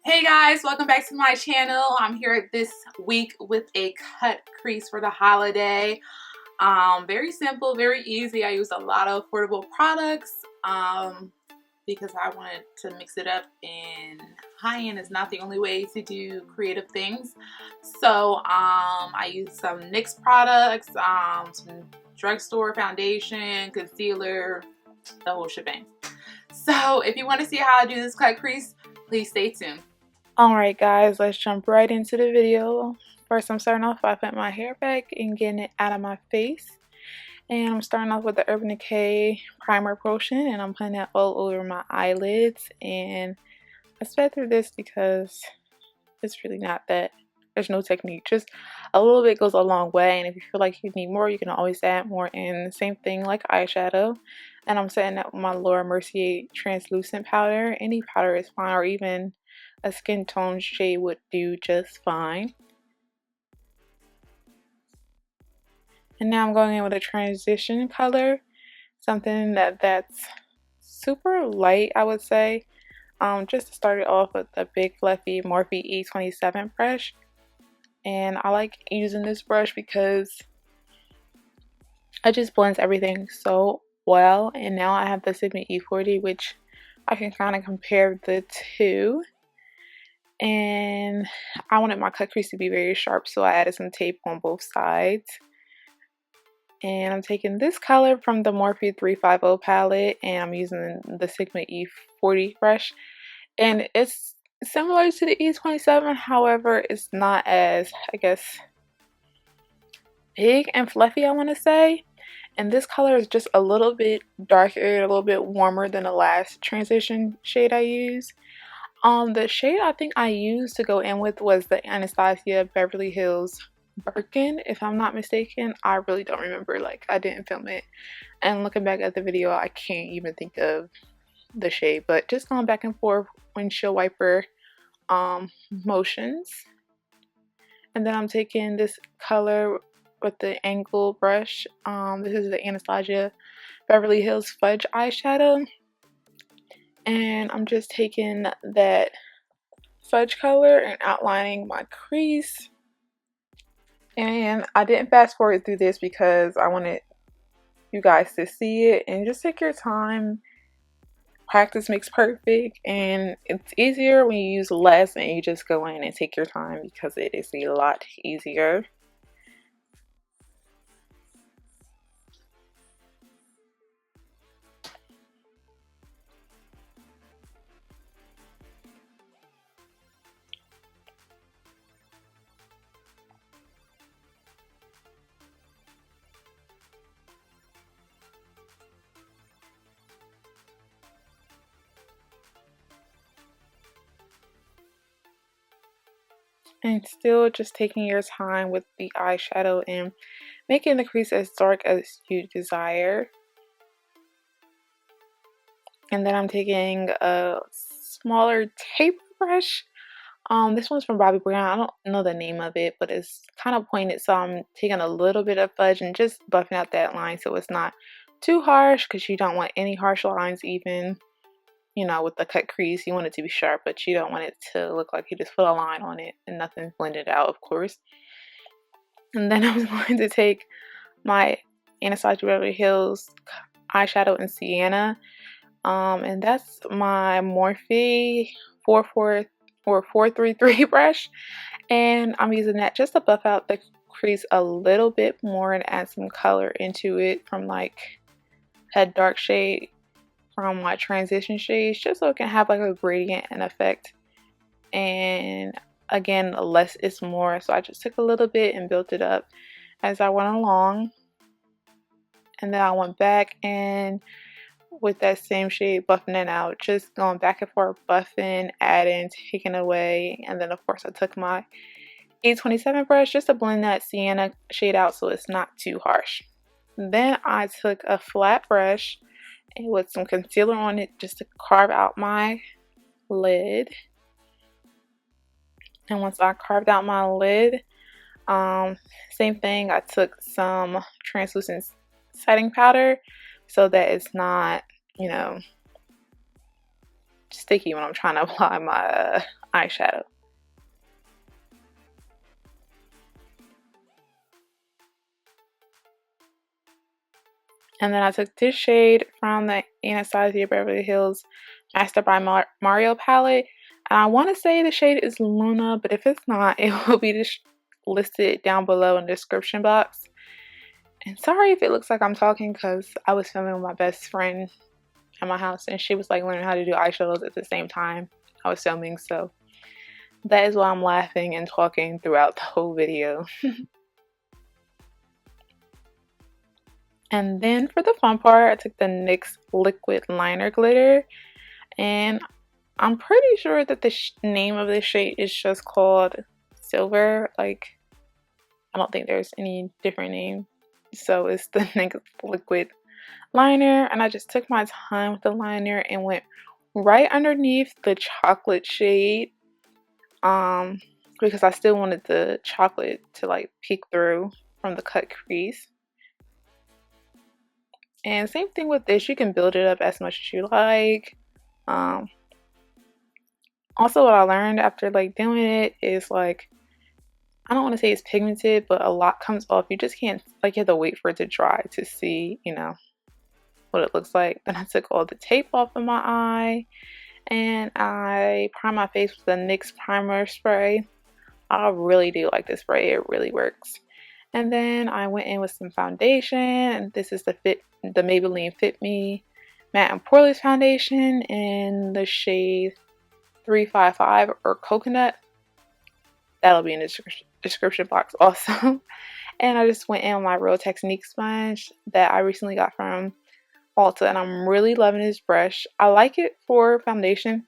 Hey guys, welcome back to my channel. I'm here this week with a cut crease for the holiday. Very simple, very easy. I use a lot of affordable products because I wanted to mix it up, and high-end is not the only way to do creative things. So I use some NYX products, some drugstore foundation, concealer, the whole shebang. So if you want to see how I do this cut crease, please stay tuned. Alright guys, let's jump right into the video. First I'm starting off by putting my hair back and getting it out of my face. And I'm starting off with the Urban Decay Primer Potion, and I'm putting that all over my eyelids. And I sped through this because it's really not that, there's no technique. Just a little bit goes a long way, and if you feel like you need more, you can always add more in. Same thing like eyeshadow. And I'm setting up my Laura Mercier translucent powder. Any powder is fine, or even a skin tone shade would do just fine. And now I'm going in with a transition color, something that's super light, I would say. Just to start it off with a big fluffy Morphe E27 brush. And I like using this brush because it just blends everything so well. And now I have the Sigma E40, which I can kind of compare the two. And I wanted my cut crease to be very sharp, so I added some tape on both sides. And I'm taking this color from the Morphe 350 palette, and I'm using the Sigma E40 brush. And it's similar to the E27, however, it's not as, I guess, big and fluffy, I want to say. And this color is just a little bit darker, a little bit warmer than the last transition shade I used. The shade I think I used to go in with was the Anastasia Beverly Hills Birkin, if I'm not mistaken. I really don't remember, like I didn't film it, and looking back at the video I can't even think of the shade, but just going back and forth windshield wiper motions. And then I'm taking this color with the angle brush. This is the Anastasia Beverly Hills Fudge eyeshadow. And I'm just taking that fudge color and outlining my crease. And I didn't fast forward through this because I wanted you guys to see it, and just take your time. Practice makes perfect, and it's easier when you use less and you just go in and take your time, because it is a lot easier. And still just taking your time with the eyeshadow and making the crease as dark as you desire. And then I'm taking a smaller taper brush. This one's from Bobbi Brown. I don't know the name of it, but it's kind of pointed, so I'm taking a little bit of fudge and just buffing out that line so it's not too harsh, because you don't want any harsh lines. Even, you know, with the cut crease, you want it to be sharp, but you don't want it to look like you just put a line on it and nothing's blended out, of course. And then I'm going to take my Anastasia Beverly Hills eyeshadow in Sienna, and that's my Morphe 433 brush, and I'm using that just to buff out the crease a little bit more and add some color into it from like a dark shade from my transition shades, just so it can have like a gradient and effect. And again, less is more, so I just took a little bit and built it up as I went along. And then I went back and with that same shade, buffing it out, just going back and forth, buffing, adding, taking away. And then of course I took my E27 brush just to blend that sienna shade out so it's not too harsh. Then I took a flat brush and with some concealer on it just to carve out my lid. And once I carved out my lid, same thing, I took some translucent setting powder so that it's not, you know, sticky when I'm trying to apply my eyeshadow. And then I took this shade from the Anastasia Beverly Hills Master by Mario palette. And I want to say the shade is Luna, but if it's not, it will be listed down below in the description box. And sorry if it looks like I'm talking because I was filming with my best friend at my house and she was like learning how to do eyeshadows at the same time I was filming. So that is why I'm laughing and talking throughout the whole video. And then for the fun part, I took the NYX liquid liner glitter, and I'm pretty sure that the name of this shade is just called Silver. Like, I don't think there's any different name. So it's the NYX liquid liner, and I just took my time with the liner and went right underneath the chocolate shade, because I still wanted the chocolate to like peek through from the cut crease. And same thing with this, you can build it up as much as you like. Also, what I learned after like doing it is like, I don't want to say it's pigmented, but a lot comes off. You just can't, like, you have to wait for it to dry to see, you know, what it looks like. Then I took all the tape off of my eye and I primed my face with the NYX primer spray. I really do like this spray, it really works. And then I went in with some foundation, and this is the Maybelline Fit Me Matte and Poreless Foundation in the shade 355 or Coconut. That'll be in the description box also. And I just went in with my Real Technique sponge that I recently got from Ulta, and I'm really loving this brush. I like it for foundation.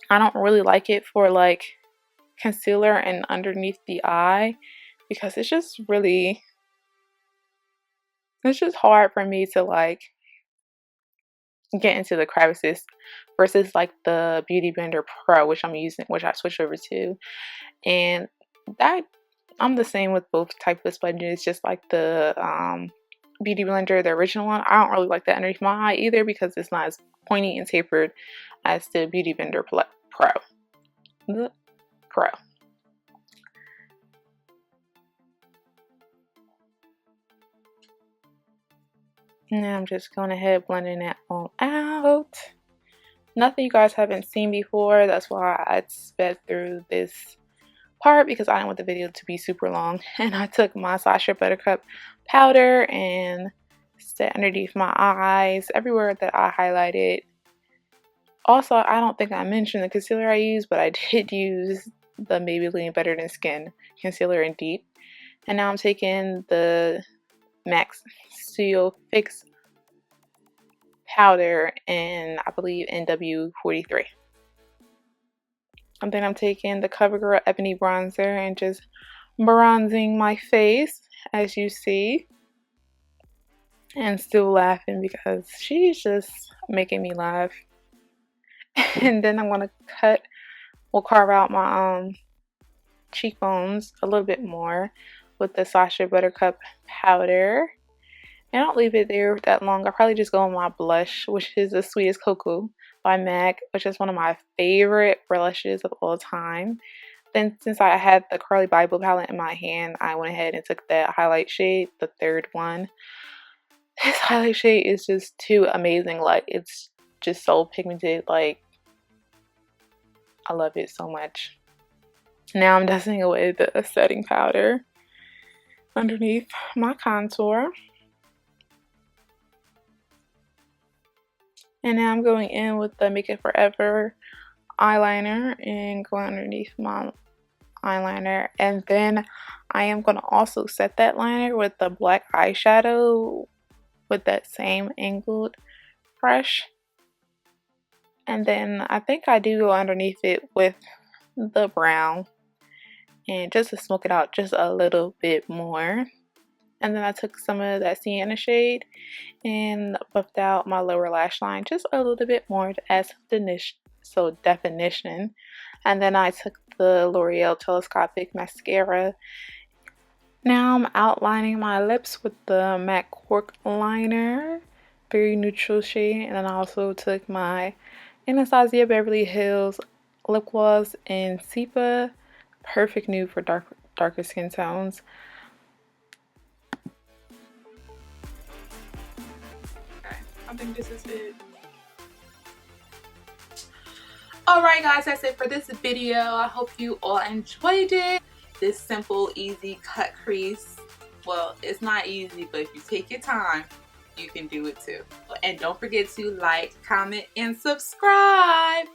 I don't really like it for like concealer and underneath the eye, because it's just hard for me to like get into the crevices versus like the Beauty Blender Pro, which I'm using, which I switched over to. And that, I'm the same with both types of sponges, just like the Beauty Blender, the original one. I don't really like that underneath my eye either because it's not as pointy and tapered as the Beauty Blender Pro. The Pro. Now I'm just going ahead blending that all out. Nothing you guys haven't seen before. That's why I sped through this part, because I didn't want the video to be super long. And I took my Sacha Buttercup powder and set underneath my eyes, everywhere that I highlighted. Also, I don't think I mentioned the concealer I used, but I did use the Maybelline Better Than Skin concealer in Deep. And now I'm taking the MAC Studio Fix powder in, I believe, NW43. And then I'm taking the CoverGirl Ebony Bronzer and just bronzing my face, as you see. And still laughing because she's just making me laugh. And then I'm going to carve out my cheekbones a little bit more with the Sacha Buttercup powder. And I don't leave it there that long. I probably just go on my blush, which is the Sweetest Cocoa by MAC, which is one of my favorite blushes of all time. Then since I had the Curly Bible palette in my hand, I went ahead and took that highlight shade, the third one. This highlight shade is just too amazing. Like, it's just so pigmented. Like, I love it so much. Now I'm dusting away the setting powder underneath my contour. And now I'm going in with the Make It Forever eyeliner and going underneath my eyeliner. And then I am going to also set that liner with the black eyeshadow with that same angled brush. And then I think I do go underneath it with the brown, and just to smoke it out just a little bit more. And then I took some of that sienna shade and buffed out my lower lash line just a little bit more to add some definition. And then I took the L'Oreal Telescopic Mascara. Now I'm outlining my lips with the MAC Cork liner, very neutral shade. And then I also took my Anastasia Beverly Hills lip gloss in Sepia. Perfect nude for darker skin tones. Okay, I think this is it. Alright guys, that's it for this video. I hope you all enjoyed it. This simple, easy cut crease. Well, it's not easy, but if you take your time, you can do it too. And don't forget to like, comment, and subscribe.